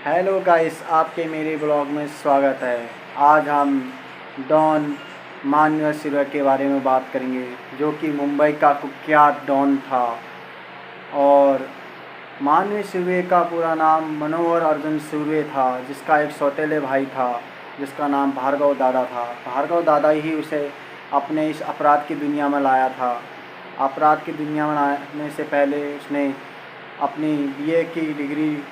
Hello guys, आपके मेरे blog में स्वागत है। आज हम डॉन मान्यवर सिल्वर के बारे में बात करेंगे, जो कि मुंबई का कुख्यात डॉन था। और मान्यवर सुर्वे का पूरा नाम मनोहर अर्जुन सुर्वे था, जिसका एक सौतेले भाई था जिसका नाम भार्गव दादा था। भार्गव दादा ही उसे अपने इस अपराध की दुनिया में लाया था। अपराध की दुनिया में लाने से पहले उसने अपनी बीए की डिग्री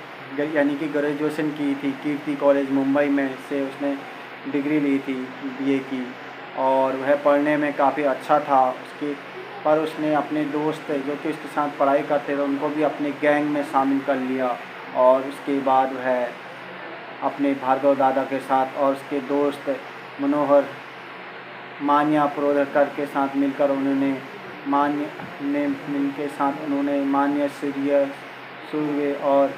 यानी कि ग्रेजुएशन की थी। कीर्ति कॉलेज मुंबई में से उसने डिग्री ली थी बीए की, और वह पढ़ने में काफ़ी अच्छा था उसकी। पर उसने अपने दोस्त जो कि उसके साथ पढ़ाई करते थे उनको भी अपने गैंग में शामिल कर लिया, और उसके बाद वह अपने भार्गव दादा के साथ और उसके दोस्त मनोहर मान्या प्रोदकर के साथ मिलकर उन्होंने मान्य सुर्वे और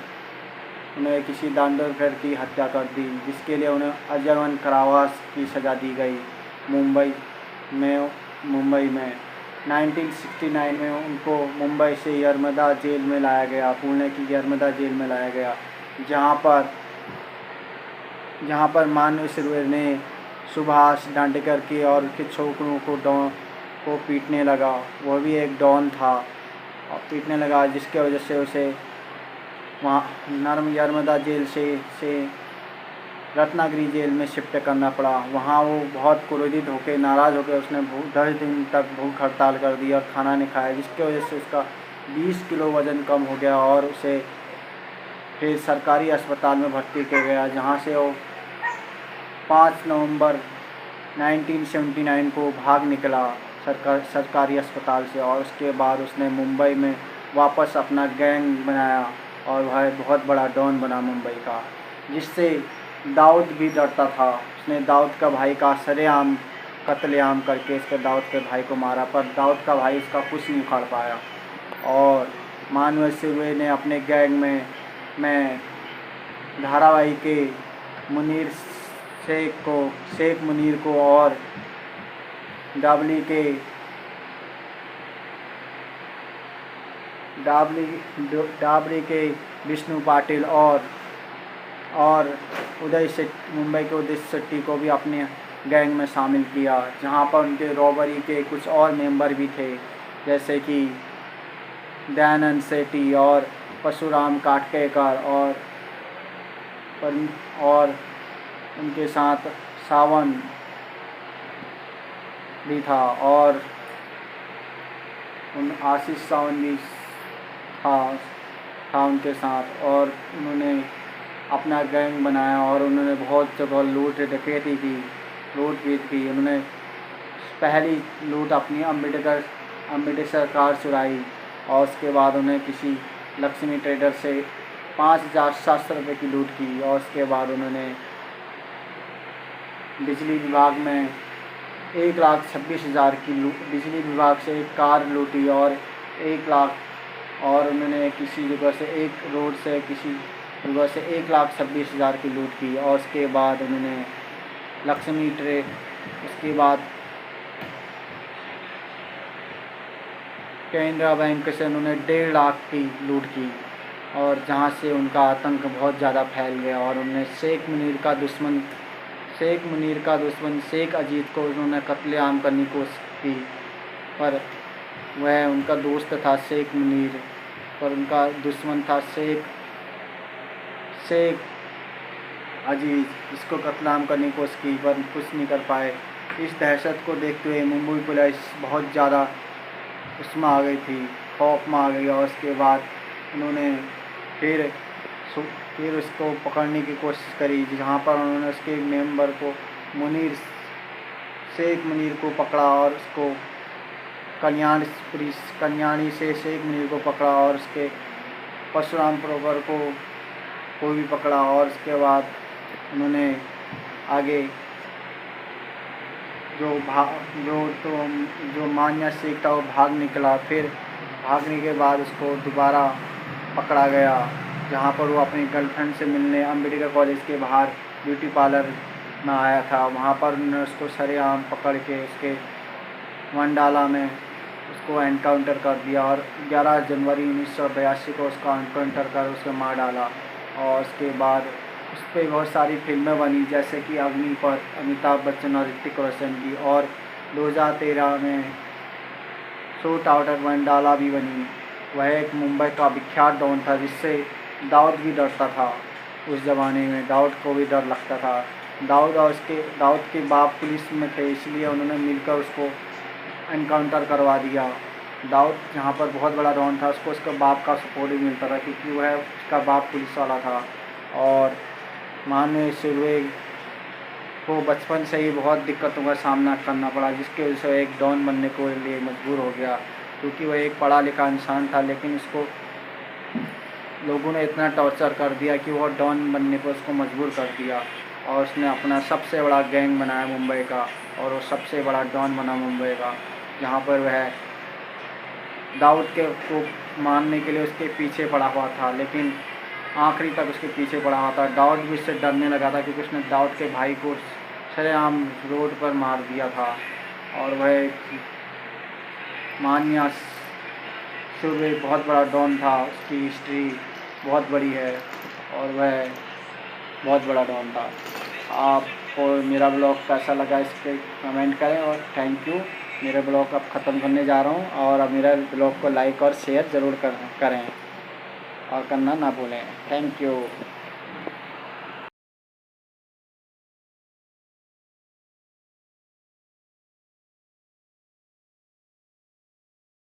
उन्हें किसी दांडोकर की हत्या कर दी, जिसके लिए उन्हें आजीवन कारावास की सज़ा दी गई मुंबई में 1969 में। उनको मुंबई से यरमदा जेल में लाया गया, पुणे की यरमदा जेल में लाया गया, जहाँ पर मान्य सुर्वे ने सुभाष दांडेकर की और उसके छोकरों को पीटने लगा। वह भी एक डॉन था और पीटने लगा, जिसके वजह से उसे वहाँ यरमदा जेल से रत्नागिरी जेल में शिफ्ट करना पड़ा। वहाँ वो बहुत क्रोधित होकर नाराज़ होकर उसने 10 दिन तक भूख हड़ताल कर दी और खाना नहीं खाया, जिसकी वजह से उसका 20 किलो वज़न कम हो गया और उसे फिर सरकारी अस्पताल में भर्ती किया गया, जहाँ से वो 5 नवंबर 1979 को भाग निकला सरकारी अस्पताल से। और उसके बाद उसने मुंबई में वापस अपना गैंग बनाया और वह बहुत बड़ा डॉन बना मुंबई का, जिससे दाऊद भी डरता था। उसने दाऊद का भाई का सरेआम कत्लेआम करके इसके दाऊद के भाई को मारा, पर दाऊद का भाई इसका कुछ नहीं उखाड़ पाया। और मान्यवर सुर्वे ने अपने गैंग में धारावाही के मुनीर शेख मुनीर को और डाबली के विष्णु पाटिल और मुंबई के उदय शेट्टी को भी अपने गैंग में शामिल किया, जहां पर उनके रॉबरी के कुछ और मेंबर भी थे, जैसे कि दयानंद सेठी और परशुराम काटकेकर और उनके साथ सावन भी था, और आशीष सावन भी था उनके साथ। और उन्होंने अपना गैंग बनाया और उन्होंने बहुत जगह लूट डकैती की, लूट-पीट की। उन्होंने पहली लूट अपनी अम्बेडकर कार चुराई, और उसके बाद उन्हें किसी लक्ष्मी ट्रेडर से 5,700 रुपये की लूट की। और उसके बाद उन्होंने बिजली विभाग में 1,26,000 की बिजली विभाग से एक कार लूटी, और 1 लाख, और उन्होंने किसी जगह से एक रोड से किसी जगह से 1,26,000 की लूट की। और उसके बाद उन्होंने उसके बाद कैनरा बैंक से उन्होंने 1.5 लाख की लूट की, और जहां से उनका आतंक बहुत ज़्यादा फैल गया। और उन्होंने शेख मुनीर का दुश्मन शेख अजीत को उन्होंने कत्लेआम करने की कोशिश की, पर वह उनका दोस्त था शेख मुनीर, पर उनका दुश्मन था शेख अजीज, जिसको कत्लेआम करने की कोशिश की पर कुछ नहीं कर पाए। इस दहशत को देखते हुए मुंबई पुलिस बहुत ज़्यादा उसमें आ गई थी, खौफ में आ गई। और उसके बाद उन्होंने फिर उसको पकड़ने की कोशिश करी, जहाँ पर उन्होंने उसके मेंबर को शेख मुनीर को पकड़ा, और उसको कल्याणी से शेख मुनीर को पकड़ा, और उसके परशुराम प्रोवर को भी पकड़ा। और उसके बाद उन्होंने आगे जो मान्या शेख था वो भाग निकला। फिर भागने के बाद उसको दोबारा पकड़ा गया, जहाँ पर वो अपनी गर्लफ्रेंड से मिलने अम्बेडकर कॉलेज के बाहर ब्यूटी पार्लर में आया था। वहाँ पर उन्होंने उसको सरेआम पकड़ के उसके वंडाला में उसको एनकाउंटर कर दिया, और 11 जनवरी 1982 को उसका एनकाउंटर कर उसे मार डाला। और उसके बाद उस पर बहुत सारी फिल्में बनी, जैसे कि अग्निपथ अमिताभ बच्चन और ऋतिक रोशन की, और 2013 में शूट आउट एट मंडाला भी बनी। वह एक मुंबई का विख्यात डॉन था जिससे दाऊद भी डरता था। उस ज़माने में दाऊद को भी डर लगता था। दाऊद के बाप पुलिस में थे, इसलिए उन्होंने मिलकर उसको एनकाउंटर करवा दिया। दाऊद जहाँ पर बहुत बड़ा डॉन था, उसको उसके बाप का सपोर्ट भी मिलता था, क्योंकि वह उसका बाप पुलिस वाला था। और माननीय सुरवे को बचपन से ही बहुत दिक्कतों का सामना करना पड़ा, जिसके वजह से एक डॉन बनने को लिए मजबूर हो गया, क्योंकि वह एक पढ़ा लिखा इंसान था, लेकिन उसको लोगों ने इतना टॉर्चर कर दिया कि वह डॉन बनने पर उसको मजबूर कर दिया। और उसने अपना सबसे बड़ा गैंग बनाया मुंबई का, और वो सबसे बड़ा डॉन बना मुंबई का, जहाँ पर वह दाऊद को मारने के लिए उसके पीछे पड़ा हुआ था, लेकिन आखिरी तक उसके पीछे पड़ा हुआ था। दाऊद भी उससे डरने लगा था, क्योंकि उसने दाऊद के भाई को सरेआम रोड पर मार दिया था। और वह मान्या सुरवे बहुत बड़ा डॉन था, उसकी हिस्ट्री बहुत बड़ी है, और वह बहुत बड़ा डॉन था। आपको मेरा ब्लॉग कैसा लगा इस पर कमेंट करें, और थैंक यू। मेरा ब्लॉग अब ख़त्म करने जा रहा हूँ, और अब मेरा ब्लॉग को लाइक और शेयर ज़रूर करें और करना ना भूलें। Thank you.